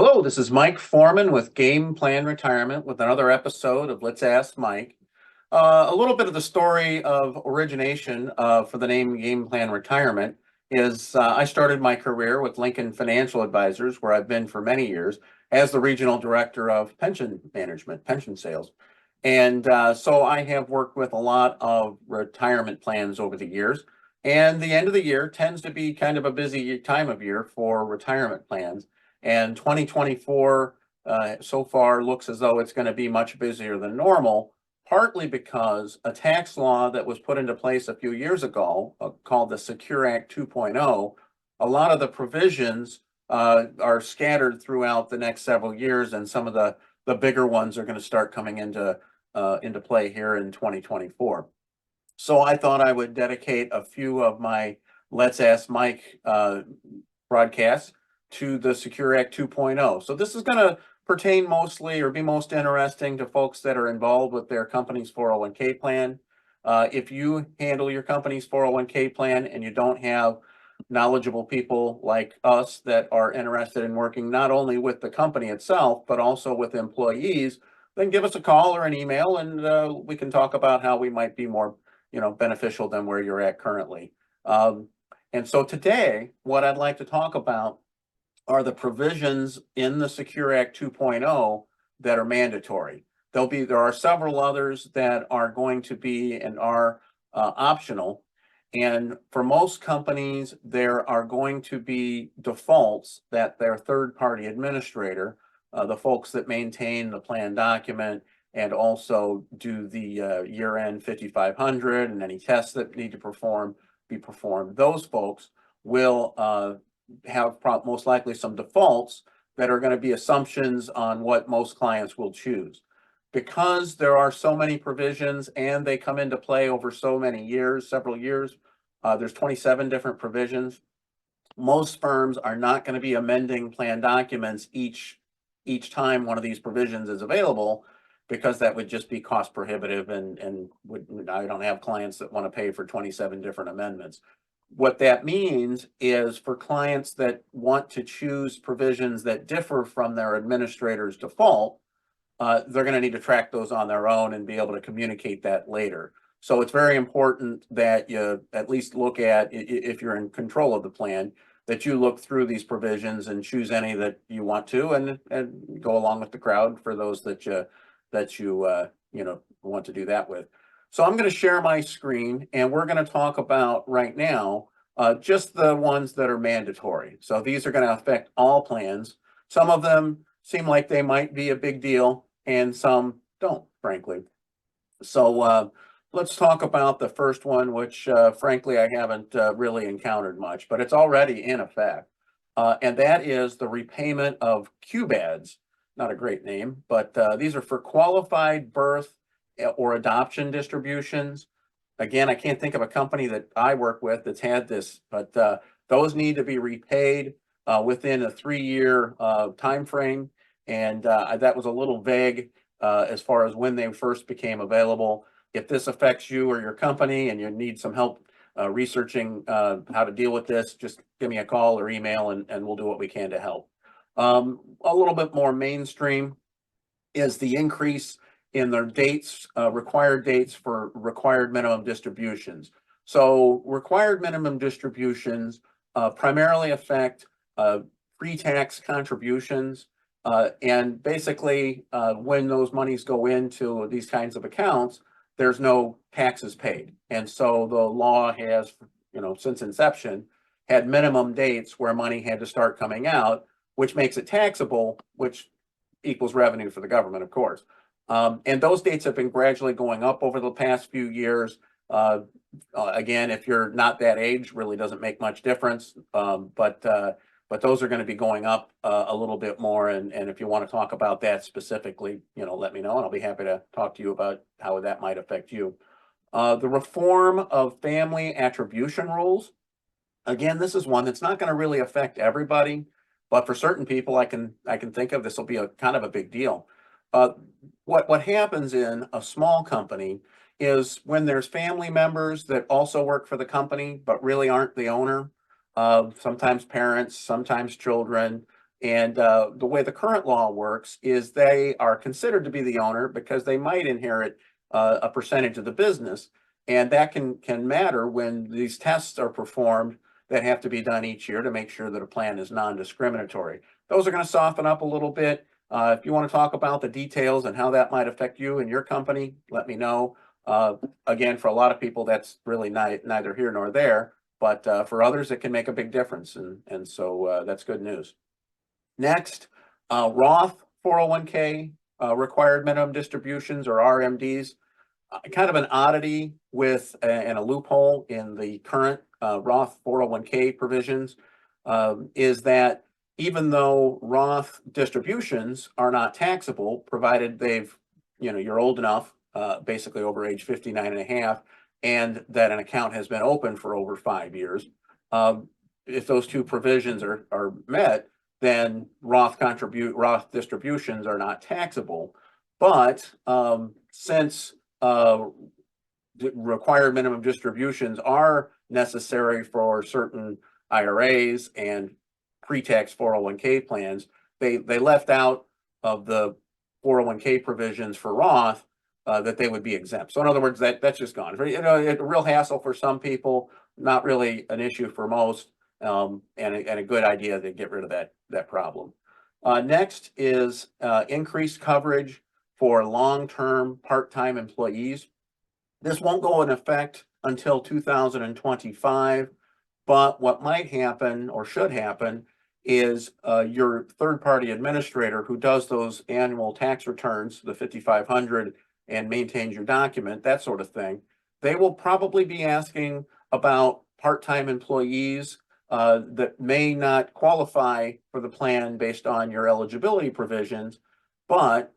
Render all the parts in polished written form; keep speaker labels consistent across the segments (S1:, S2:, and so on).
S1: Hello, this is Mike Foreman with Game Plan Retirement with another episode of Let's Ask Mike. A little bit of the story of origination for the name Game Plan Retirement is I started my career with Lincoln Financial Advisors, where I've been for many years as the regional director of pension management, pension sales. And so I have worked with a lot of retirement plans over the years. And the end of the year tends to be kind of a busy time of year for retirement plans. And 2024 so far looks as though it's going to be much busier than normal, partly because a tax law that was put into place a few years ago called the Secure Act 2.0, a lot of the provisions are scattered throughout the next several years, and some of the bigger ones are going to start coming into play here in 2024. So I thought I would dedicate a few of my Let's Ask Mike broadcasts to the Secure Act 2.0. So this is going to pertain mostly or be most interesting to folks that are involved with their company's 401k plan. If you handle your company's 401k plan and you don't have knowledgeable people like us that are interested in working not only with the company itself, but also with employees, then give us a call or an email and we can talk about how we might be more, beneficial than where you're at currently. And so today, what I'd like to talk about are the provisions in the Secure Act 2.0 that are mandatory. There are several others that are going to be and are optional. And for most companies, there are going to be defaults that their third-party administrator, the folks that maintain the plan document and also do the year-end 5500 and any tests that need to be performed, those folks will have most likely some defaults that are going to be assumptions on what most clients will choose. Because there are so many provisions and they come into play over so many years, several years, there's 27 different provisions. Most firms are not going to be amending plan documents each time one of these provisions is available, because that would just be cost prohibitive and I don't have clients that want to pay for 27 different amendments. What that means is for clients that want to choose provisions that differ from their administrator's default, they're going to need to track those on their own and be able to communicate that later. So it's very important that you at least look at, if you're in control of the plan, that you look through these provisions and choose any that you want to, and go along with the crowd for those that you want to do that with. So I'm going to share my screen and we're going to talk about right now just the ones that are mandatory. So these are going to affect all plans. Some of them seem like they might be a big deal and some don't, frankly. So let's talk about the first one, which frankly I haven't really encountered much, but it's already in effect. And that is the repayment of QBADs. Not a great name, but these are for qualified birth or adoption distributions. Again, I can't think of a company that I work with that's had this, but those need to be repaid within a 3-year time frame. And that was a little vague as far as when they first became available. If this affects you or your company and you need some help researching how to deal with this, just give me a call or email and we'll do what we can to help. A little bit more mainstream is the increase in their dates, required dates for required minimum distributions. So required minimum distributions primarily affect pre-tax contributions. And basically, when those monies go into these kinds of accounts, there's no taxes paid. And so the law has, since inception, had minimum dates where money had to start coming out, which makes it taxable, which equals revenue for the government, of course. And those dates have been gradually going up over the past few years. Again, if you're not that age, really doesn't make much difference. But those are going to be going up a little bit more. And if you want to talk about that specifically, let me know, and I'll be happy to talk to you about how that might affect you. The reform of family attribution rules. Again, this is one that's not going to really affect everybody, but for certain people, I can think of, this will be a kind of a big deal. What happens in a small company is when there's family members that also work for the company, but really aren't the owner, sometimes parents, sometimes children, And the way the current law works is they are considered to be the owner because they might inherit a percentage of the business. And that can matter when these tests are performed that have to be done each year to make sure that a plan is non-discriminatory. Those are going to soften up a little bit. If you want to talk about the details and how that might affect you and your company, let me know. Again, for a lot of people, that's really neither here nor there, but for others, it can make a big difference. And so that's good news. Next, Roth 401k required minimum distributions, or RMDs. Kind of an oddity with and a loophole in the current Roth 401k provisions is that even though Roth distributions are not taxable, provided you're old enough, basically over age 59 and a half, and that an account has been open for over 5 years. If those two provisions are met, then Roth distributions are not taxable. But since required minimum distributions are necessary for certain IRAs and pre-tax 401k plans, they left out of the 401k provisions for Roth that they would be exempt. So in other words, that's just gone. A real hassle for some people, not really an issue for most, and a good idea to get rid of that problem. Next is increased coverage for long-term part-time employees. This won't go in effect until 2025, but what might happen or should happen is your third-party administrator who does those annual tax returns, the 5,500, and maintains your document, that sort of thing, they will probably be asking about part-time employees that may not qualify for the plan based on your eligibility provisions, but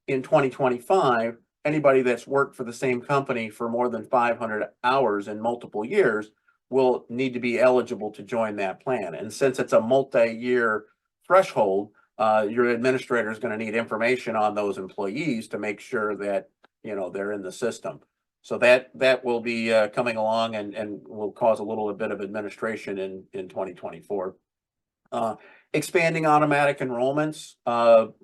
S1: in 2025, anybody that's worked for the same company for more than 500 hours in multiple years will need to be eligible to join that plan. And since it's a multi-year threshold, your administrator is going to need information on those employees to make sure that they're in the system. So that will be coming along and will cause a little bit of administration in 2024. Expanding automatic enrollments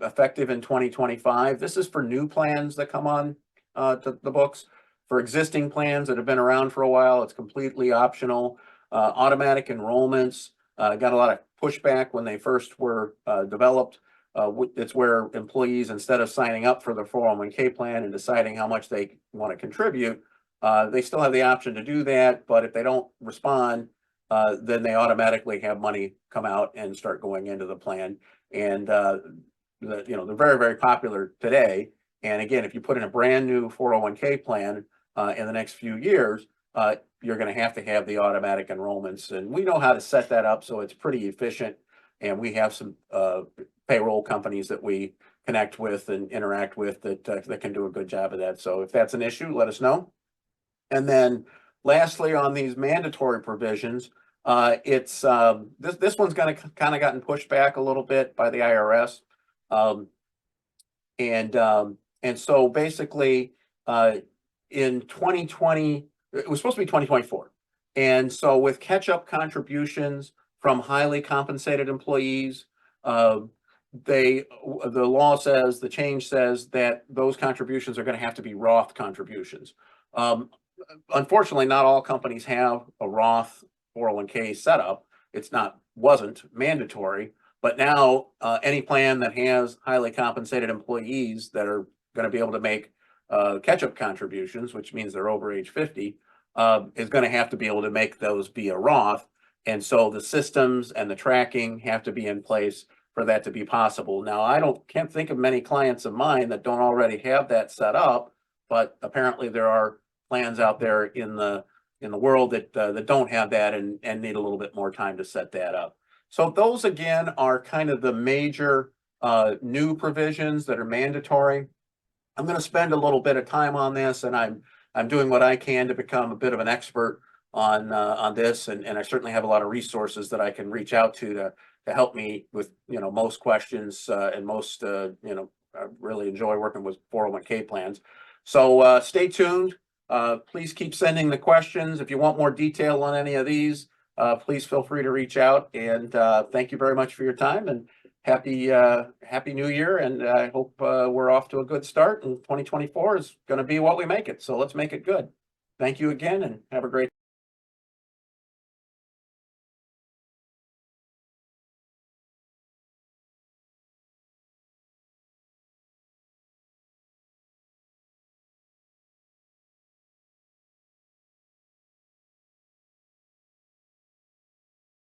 S1: effective in 2025. This is for new plans that come on to the books. For existing plans that have been around for a while, it's completely optional. Automatic enrollments got a lot of pushback when they first were developed. It's where employees, instead of signing up for the 401k plan and deciding how much they want to contribute, they still have the option to do that. But if they don't respond, then they automatically have money come out and start going into the plan. And they're very, very popular today. And again, if you put in a brand new 401k plan in the next few years, you're going to have the automatic enrollments. And we know how to set that up, so it's pretty efficient. And we have some payroll companies that we connect with and interact with that can do a good job of that. So if that's an issue, let us know. And then lastly, on these mandatory provisions, it's this one's kind of gotten pushed back a little bit by the IRS. And so basically, in 2020, it was supposed to be 2024. And so with catch-up contributions from highly compensated employees, the law says, the change says that those contributions are going to have to be Roth contributions. Unfortunately, not all companies have a Roth 401k setup. Wasn't mandatory, but now any plan that has highly compensated employees that are going to be able to make catch-up contributions, which means they're over age 50, is going to have to be able to make those via Roth. And so the systems and the tracking have to be in place for that to be possible. Now, can't think of many clients of mine that don't already have that set up, but apparently there are plans out there in the world that don't have that and need a little bit more time to set that up. So those again are kind of the major new provisions that are mandatory. I'm going to spend a little bit of time on this, and I'm doing what I can to become a bit of an expert on this, and I certainly have a lot of resources that I can reach out to help me with most questions and most I really enjoy working with 401k plans. So stay tuned. Please keep sending the questions. If you want more detail on any of these, please feel free to reach out. And thank you very much for your time, and happy New Year. And I hope we're off to a good start, and 2024 is going to be what we make it. So let's make it good. Thank you again, and have a great